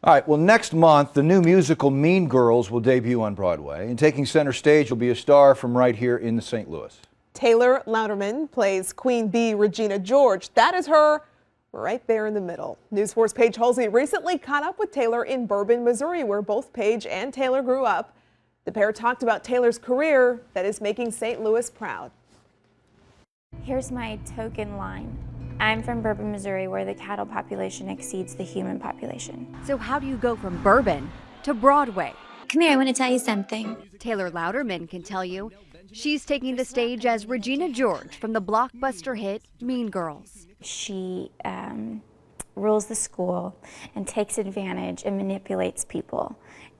All right, well, next month, the new musical Mean Girls will debut on Broadway, and taking center stage will be a star from right here in St. Louis. Taylor Louderman plays Queen Bee Regina George. That is her right there in the middle. News 4's Paige Halsey recently caught up with Taylor in Bourbon, Missouri, where both Paige and Taylor grew up. The pair talked about Taylor's career that is making St. Louis proud. Here's my token line. I'm from Bourbon, Missouri, where the cattle population exceeds the human population. So how do you go from Bourbon to Broadway? Come here, I want to tell you something. Taylor Louderman can tell you. She's taking the stage as Regina George from the blockbuster hit Mean Girls. She rules the school and takes advantage and manipulates people.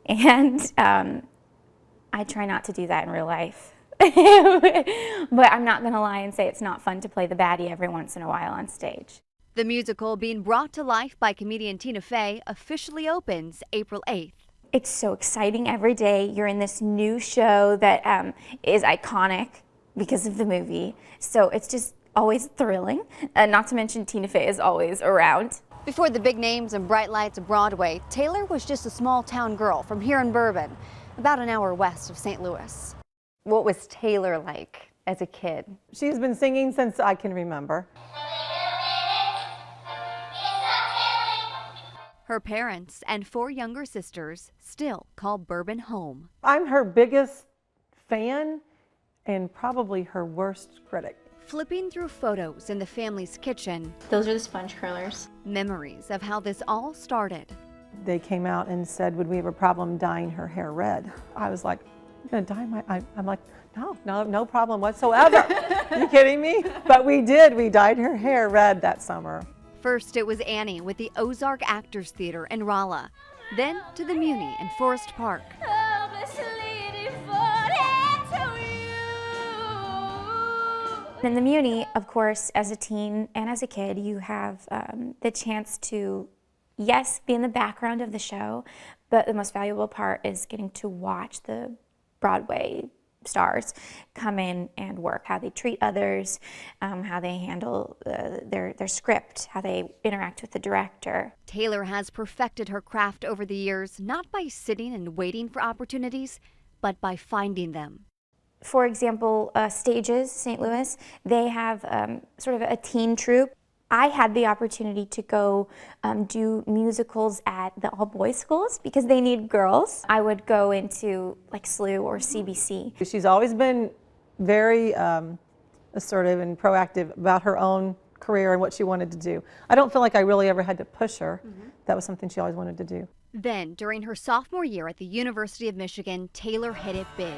And I try not to do that in real life. But I'm not going to lie and say it's not fun to play the baddie every once in a while on stage. The musical, being brought to life by comedian Tina Fey, officially opens April 8th. It's so exciting every day. You're in this new show that is iconic because of the movie. So it's just always thrilling. Not to mention Tina Fey is always around. Before the big names and bright lights of Broadway, Taylor was just a small town girl from here in Bourbon, about an hour west of St. Louis. What was Taylor like as a kid? She's been singing since I can remember. Her parents and 4 younger sisters still call Bourbon home. I'm her biggest fan and probably her worst critic. Flipping through photos in the family's kitchen, Those are the sponge curlers. memories of how this all started. They came out and said, would we have a problem dyeing her hair red? I was like, you're gonna dye my, I'm like, no problem whatsoever. Are you kidding me? But we did, we dyed her hair red that summer. First, it was Annie with the Ozark Actors Theater in Rolla. Then to the Muni in Forest Park. In the Muni, of course, as a teen and as a kid, you have the chance to, yes, be in the background of the show, but the most valuable part is getting to watch the Broadway stars come in and work, how they treat others, how they handle their script, how they interact with the director. Taylor has perfected her craft over the years, not by sitting and waiting for opportunities, but by finding them. For example, Stages, St. Louis, they have sort of a teen troupe. I had the opportunity to go do musicals at the all-boys schools because they need girls. I would go into like SLU or CBC. She's always been very assertive and proactive about her own career and what she wanted to do. I don't feel like I really ever had to push her. That was something she always wanted to do. Then, during her sophomore year at the University of Michigan, Taylor hit it big,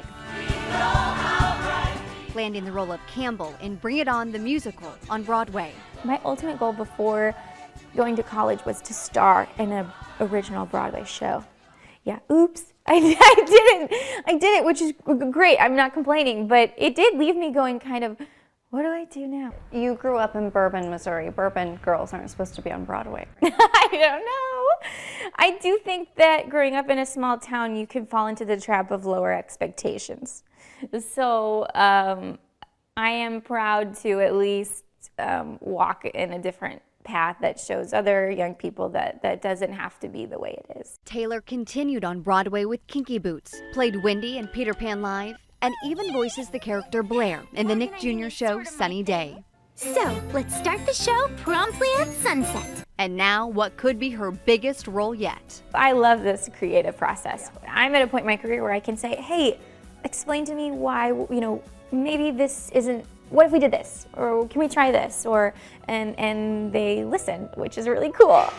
landing the role of Campbell in Bring It On, the musical, on Broadway. My ultimate goal before going to college was to star in an original Broadway show. Yeah, oops, I did it, which is great. I'm not complaining, but it did leave me going kind of, what do I do now? You grew up in Bourbon, Missouri. Bourbon girls aren't supposed to be on Broadway. I don't know. I do think that growing up in a small town, you can fall into the trap of lower expectations. So I am proud to at least walk in a different path that shows other young people that doesn't have to be the way it is. Taylor continued on Broadway with Kinky Boots, played Wendy in Peter Pan Live, and even voices the character Blair in the Nick Jr. show Sunny Day. So, let's start the show promptly at sunset. And now, what could be her biggest role yet. I love this creative process. I'm at a point in my career where I can say, hey, explain to me why, maybe this isn't, what if we did this? Or can we try this? Or, and they listen, which is really cool.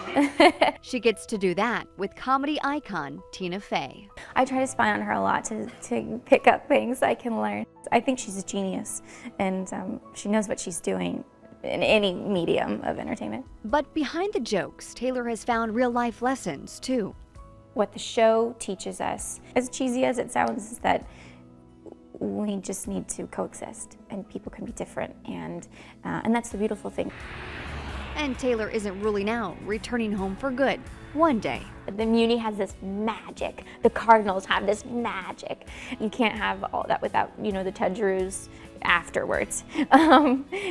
She gets to do that with comedy icon Tina Fey. I try to spy on her a lot to pick up things I can learn. I think she's a genius, and she knows what she's doing in any medium of entertainment. But behind the jokes, Taylor has found real-life lessons, too. What the show teaches us, as cheesy as it sounds, is that we just need to coexist, and people can be different, and that's the beautiful thing. And Taylor isn't ruling out returning home for good one day. The Muni has this magic. The Cardinals have this magic. You can't have all that without, the Tedgeroos afterwards.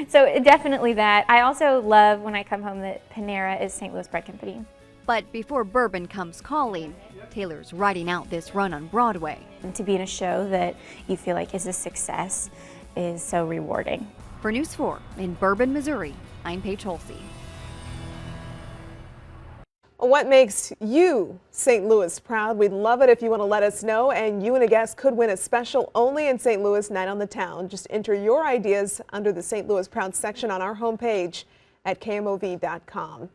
So definitely that. I also love when I come home that Panera is St. Louis Bread Company. But before Bourbon comes calling, Taylor's riding out this run on Broadway. And to be in a show that you feel like is a success is so rewarding. For News 4 in Bourbon, Missouri, I'm Paige Holsey. What makes you St. Louis proud? We'd love it if you want to let us know, and you and a guest could win a special Only in St. Louis Night on the Town. Just enter your ideas under the St. Louis Proud section on our homepage at KMOV.com.